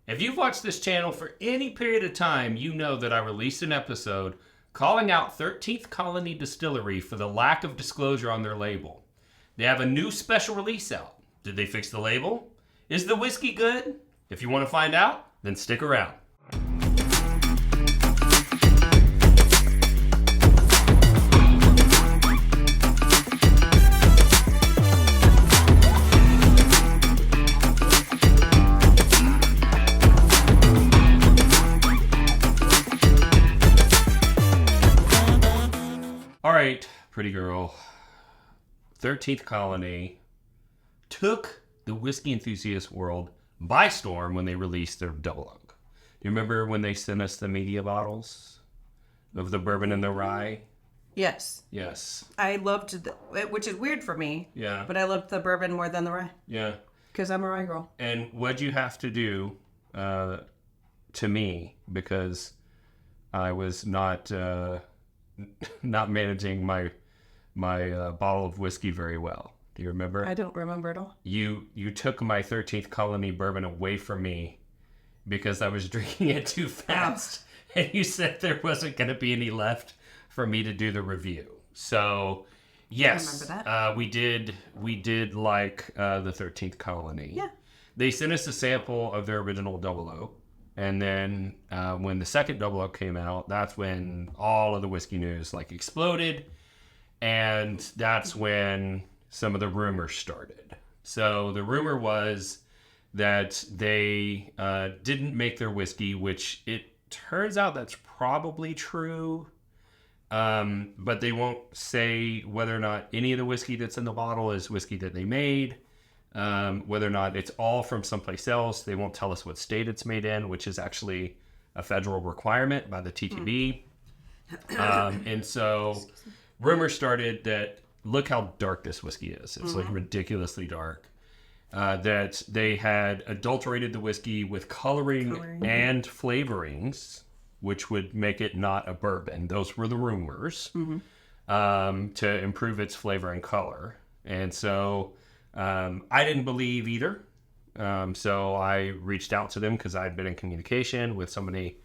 If you've watched this channel for any period of time, you know that I released an episode calling out 13th Colony Distillery for the lack of disclosure on their label. They have a new special release out. Did they fix the label? Is the whiskey good? If you want to find out, then stick around. All right, pretty girl. 13th Colony took the whiskey enthusiast world by storm when they released their double oak. Do you remember when they sent us the media bottles of the bourbon and the rye? Yes. Yes. I loved which is weird for me. Yeah. But I loved the bourbon more than the rye. Yeah. Because I'm a rye girl. And what'd you have to do to me because I was not managing my bottle of whiskey very well? Do you remember? I don't remember at all. You took my 13th Colony bourbon away from me because I was drinking it too fast. Oh. And you said there wasn't going to be any left for me to do the review. So, yes, I remember that. We did like the 13th Colony. Yeah. They sent us a sample of their original double oak. And then when the second double oak came out, that's when all of the whiskey news exploded. And that's when some of the rumors started. So the rumor was that they didn't make their whiskey, which it turns out that's probably true. But they won't say whether or not any of the whiskey that's in the bottle is whiskey that they made. Whether or not it's all from someplace else. They won't tell us what state it's made in, which is actually a federal requirement by the TTB. And so rumors started that look how dark this whiskey is. It's ridiculously dark. That they had adulterated the whiskey with coloring and flavorings, which would make it not a bourbon. Those were the rumors, to improve its flavor and color. And so I didn't believe either. So I reached out to them because I'd been in communication with somebody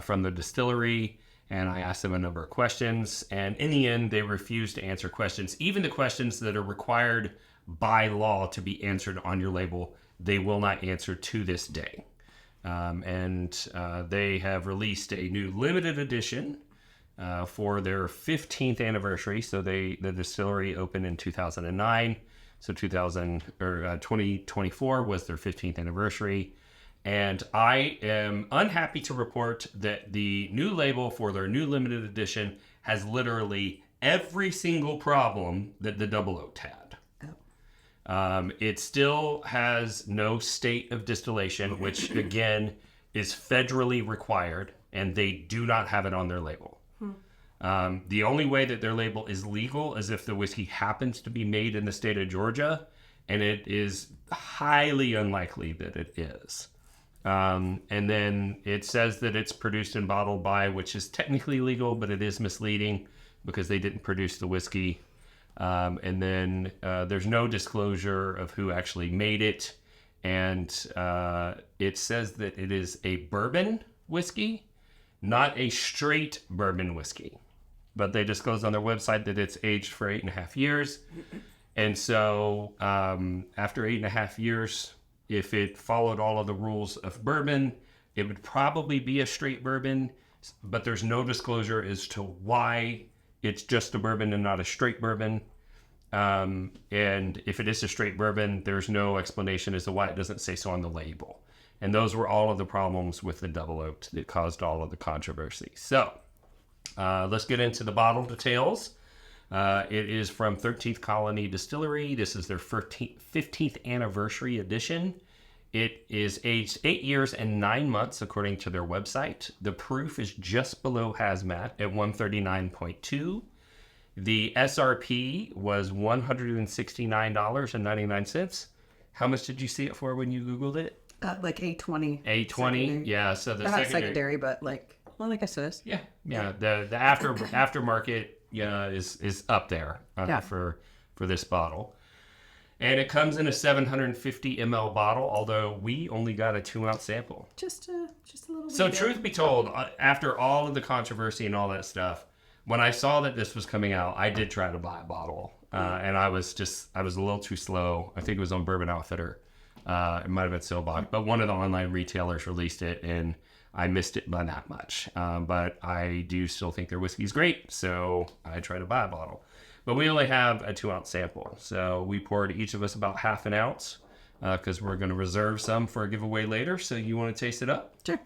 from the distillery, and I asked them a number of questions. And in the end, they refused to answer questions. Even the questions that are required by law to be answered on your label, they will not answer to this day. And they have released a new limited edition for their 15th anniversary. So the distillery opened in 2009. So 2024 was their 15th anniversary. And I am unhappy to report that the new label for their new limited edition has literally every single problem that the double oak had. It still has no state of distillation, which again is federally required, and they do not have it on their label. The only way that their label is legal is if the whiskey happens to be made in the state of Georgia, and it is highly unlikely that it is. And then it says that it's produced and bottled by, which is technically legal, but it is misleading because they didn't produce the whiskey. And then there's no disclosure of who actually made it. And it says that it is a bourbon whiskey, not a straight bourbon whiskey. But they disclosed on their website that it's aged for 8.5 years. And so after 8.5 years, if it followed all of the rules of bourbon, it would probably be a straight bourbon, but there's no disclosure as to why it's just a bourbon and not a straight bourbon. And if it is a straight bourbon, there's no explanation as to why it doesn't say so on the label. And those were all of the problems with the double oak that caused all of the controversy. So let's get into the bottle details. It is from 13th Colony Distillery. This is their 15th anniversary edition. It is aged 8 years and 9 months, according to their website. The proof is just below hazmat at 139.2. The SRP was $169.99. How much did you see it for when you Googled it? Like $820. $820, yeah. So the not secondary, but I guess it is. Yeah. The aftermarket is up there for this bottle. And it comes in a 750 ml bottle, although we only got a 2-ounce sample. Just a little bit. So truth be told, after all of the controversy and all that stuff, when I saw that this was coming out, I did try to buy a bottle. And I was a little too slow. I think it was on Bourbon Outfitter. It might have been Silbach, but one of the online retailers released it, and I missed it by that much. But I do still think their whiskey's great, so I try to buy a bottle. But we only have a 2-ounce sample, so we poured each of us about half an ounce because we're going to reserve some for a giveaway later. So you want to taste it up? Sure.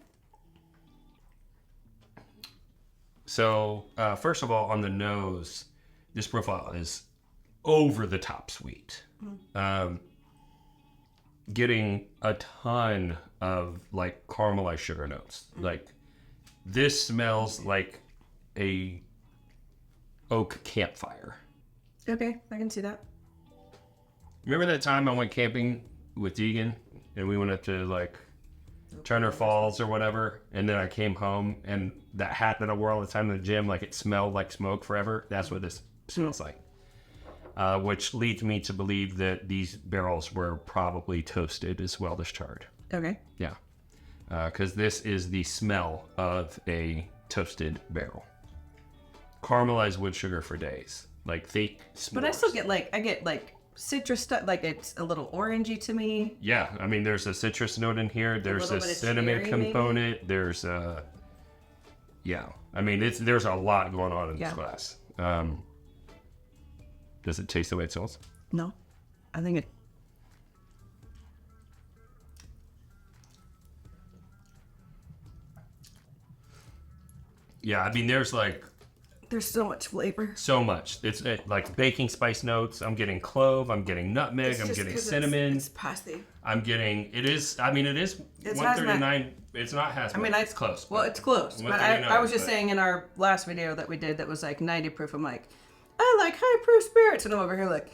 So first of all, on the nose, this profile is over the top sweet. Getting a ton of like caramelized sugar notes. Like this smells like a oak campfire. Okay, I can see that. Remember that time I went camping with Deegan and we went up to like Turner Falls or whatever, and then I came home and that hat that I wore all the time in the gym, like it smelled like smoke forever. That's what this smells like. Which leads me to believe that these barrels were probably toasted as well as charred. Okay. Yeah. Because this is the smell of a toasted barrel. Caramelized wood sugar for days. Like fake s'mores. But I still get like citrus stuff, like it's a little orangey to me. Yeah, I mean, there's a citrus note in here. There's a little bit of cinnamon cherry, component. There's a... Yeah, I mean, there's a lot going on in this Yeah. glass. Does it taste the way it smells? No, I think it. Yeah, I mean, there's like There's so much flavor. so much. It's like baking spice notes. I'm getting clove. I'm getting nutmeg. I'm getting cinnamon. It's pasty. I'm getting... It is 139. It's not hazmat. I mean, it's close. Well, it's close. But 139, I was just but- saying in our last video that we did that was like 90 proof. I'm like, I like high proof spirits, and I'm over here like,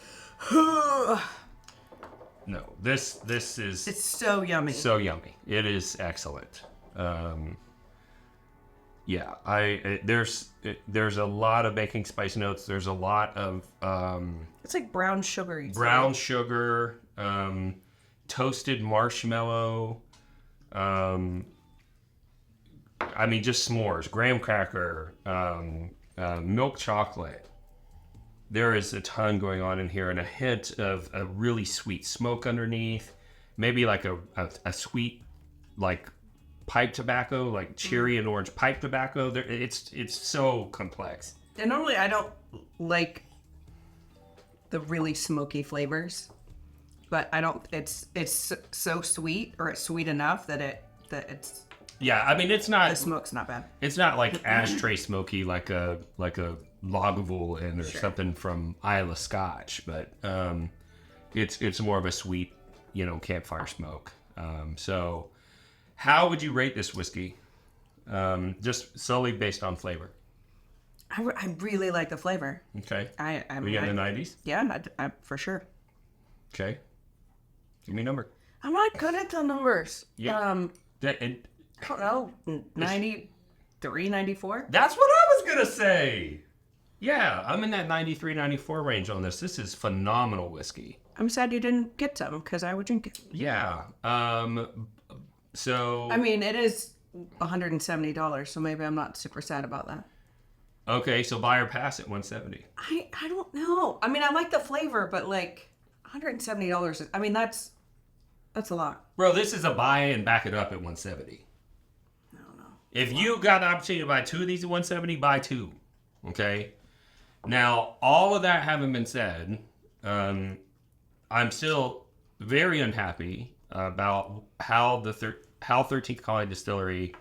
No, this is... it's so yummy. So yummy. It is excellent. Yeah, there's a lot of baking spice notes. There's a lot of It's like brown sugary. brown sugar, toasted marshmallow. I mean, just s'mores, graham cracker, milk chocolate. There is a ton going on in here, and a hint of a really sweet smoke underneath. Maybe like a sweet, like pipe tobacco, like cherry and orange pipe tobacco. It's so complex. And normally I don't like the really smoky flavors, but I don't. It's so sweet, or it's sweet enough that it's Yeah, I mean, it's the not smoke's not bad. it's not like ashtray smoky like a Lagavulin or something from Isle of Scotch, but it's more of a sweet, campfire smoke. So how would you rate this whiskey? Just solely based on flavor. I really like the flavor. Okay. I We got in the 90s? Yeah, for sure. Okay. Give me a number. I'm not good at the numbers. Yeah. I don't know, 93, 94? That's what I was going to say. Yeah, I'm in that 93, 94 range on this. This is phenomenal whiskey. I'm sad you didn't get some, because I would drink it. Yeah. So... I mean, it is $170, so maybe I'm not super sad about that. Okay, so buy or pass at 170. I don't know. I mean, I like the flavor, but like $170, I mean, that's a lot. Bro, this is a buy and back it up at 170. I don't know. If you got the opportunity to buy two of these at 170, buy two. Okay? Now, all of that having been said, I'm still very unhappy about how 13th Colony Distillery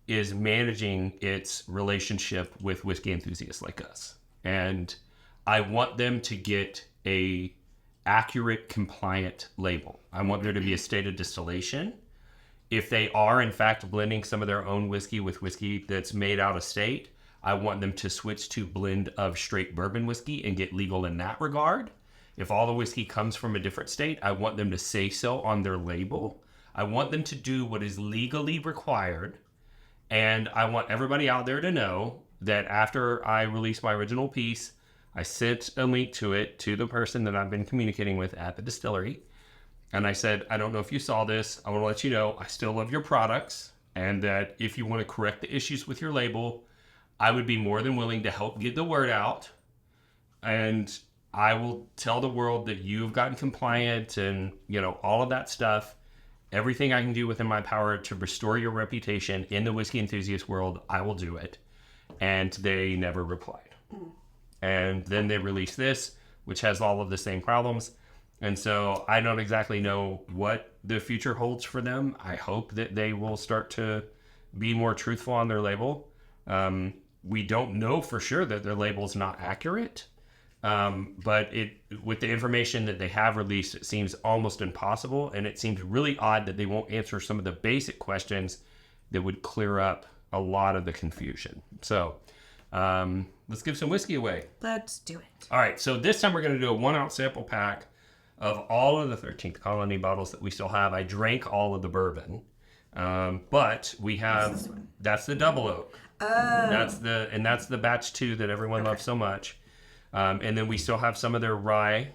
is managing its relationship with whiskey enthusiasts like us. And I want them to get a accurate, compliant label. I want there to be a stated distillation. If they are, in fact, blending some of their own whiskey with whiskey that's made out of state, I want them to switch to blend of straight bourbon whiskey and get legal in that regard. If all the whiskey comes from a different state, I want them to say so on their label. I want them to do what is legally required. And I want everybody out there to know that after I release my original piece, I sent a link to it to the person that I've been communicating with at the distillery. And I said, I don't know if you saw this. I want to let you know I still love your products, and that if you want to correct the issues with your label, I would be more than willing to help get the word out. And I will tell the world that you've gotten compliant and, all of that stuff. Everything I can do within my power to restore your reputation in the whiskey enthusiast world, I will do it. And they never replied. And then they released this, which has all of the same problems. And so I don't exactly know what the future holds for them. I hope that they will start to be more truthful on their label. We don't know for sure that their label is not accurate. But with the information that they have released, it seems almost impossible. And it seems really odd that they won't answer some of the basic questions that would clear up a lot of the confusion. So let's give some whiskey away. Let's do it. All right. So this time we're going to do a 1 ounce sample pack of all of the 13th Colony bottles that we still have. I drank all of the bourbon. But we have, that's the double oak. That's the batch 2 that everyone loves so much. And then we still have some of their rye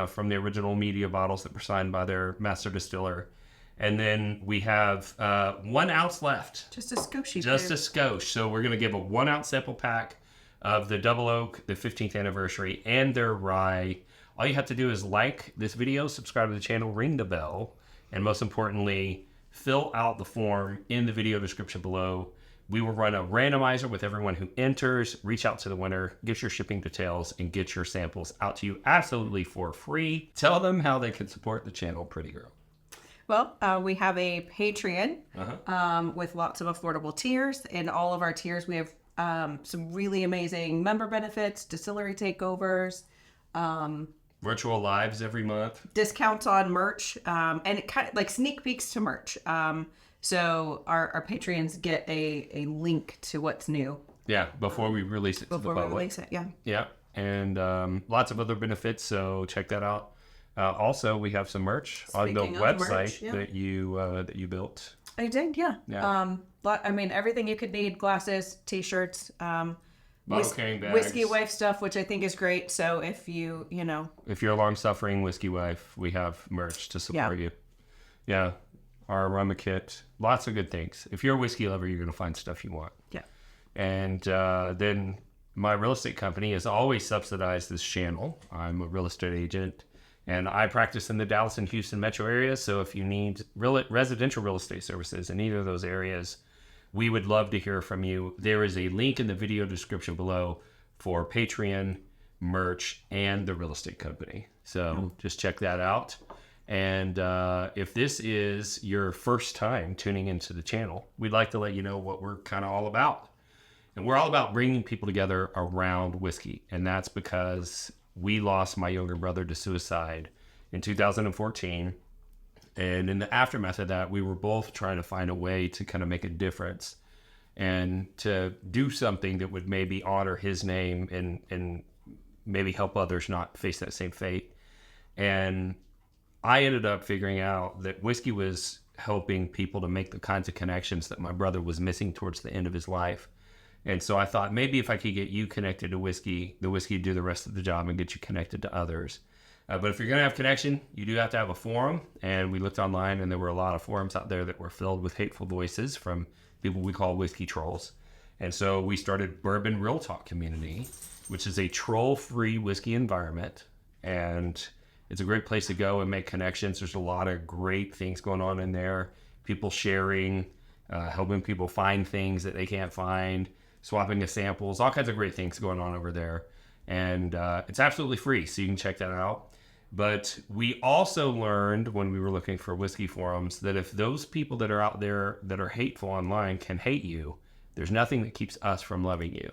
from the original media bottles that were signed by their master distiller. And then we have 1 ounce left. Just a skosh. Just a skosh. So we're going to give a 1 ounce sample pack of the double oak, the 15th anniversary, and their rye. All you have to do is like this video, subscribe to the channel, ring the bell, and most importantly, fill out the form in the video description below. We will run a randomizer with everyone who enters, reach out to the winner, get your shipping details, and get your samples out to you absolutely for free. Tell them how they can support the channel, pretty girl. Well, we have a Patreon with lots of affordable tiers. In all of our tiers, we have some really amazing member benefits, distillery takeovers, virtual lives every month, discounts on merch, and it kind of like sneak peeks to merch. So our Patreons get a link to what's new. Yeah, before we release it to the public. Before we release it, yeah. Yeah, and lots of other benefits, so check that out. Also, we have some merch on the website that you built. I did, yeah. Everything you could need: glasses, T-shirts, bottle carrying bags, whiskey wife stuff, which I think is great. So if if you're a long-suffering whiskey wife, we have merch to support you. Yeah, our aroma kit, lots of good things. If you're a whiskey lover, you're gonna find stuff you want. Yeah. And then my real estate company has always subsidized this channel. I'm a real estate agent. And I practice in the Dallas and Houston metro areas. So if you need residential real estate services in either of those areas, we would love to hear from you. There is a link in the video description below for Patreon, merch, and the real estate company. So just check that out. And if this is your first time tuning into the channel, we'd like to let you know what we're kind of all about. And we're all about bringing people together around whiskey. And that's because we lost my younger brother to suicide in 2014. And in the aftermath of that, we were both trying to find a way to kind of make a difference and to do something that would maybe honor his name and maybe help others not face that same fate. And I ended up figuring out that whiskey was helping people to make the kinds of connections that my brother was missing towards the end of his life. And so I thought maybe if I could get you connected to whiskey, the whiskey would do the rest of the job and get you connected to others. But if you're going to have connection, you do have to have a forum. And we looked online and there were a lot of forums out there that were filled with hateful voices from people we call whiskey trolls. And so we started Bourbon Real Talk Community, which is a troll-free whiskey environment. And it's a great place to go and make connections. There's a lot of great things going on in there. People sharing, helping people find things that they can't find, swapping the samples, all kinds of great things going on over there. And it's absolutely free, so you can check that out. But we also learned when we were looking for whiskey forums that if those people that are out there that are hateful online can hate you, there's nothing that keeps us from loving you.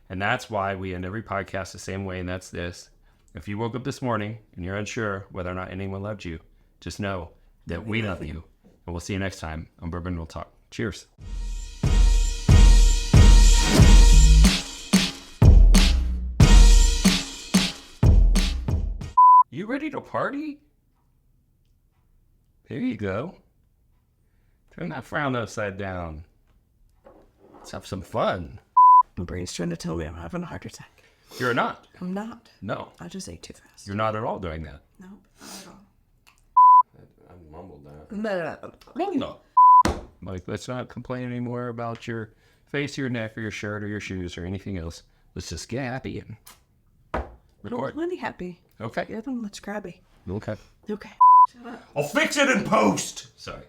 And that's why we end every podcast the same way, and that's this. If you woke up this morning and you're unsure whether or not anyone loved you, just know that we love you. And we'll see you next time on Bourbon Real Talk. Cheers. You ready to party? There you go. Turn that frown upside down. Let's have some fun. My brain's trying to tell me I'm having a heart attack. You're not. I'm not. No, I just ate too fast. you're not at all doing that. No, not at all. I mumbled that. No. Like, let's not complain anymore about your face, your neck, or your shirt, or your shoes, or anything else. Let's just get happy and record. I'm plenty happy. Okay. Give them let's grabby. Okay. Okay. I'll fix it in post. Sorry.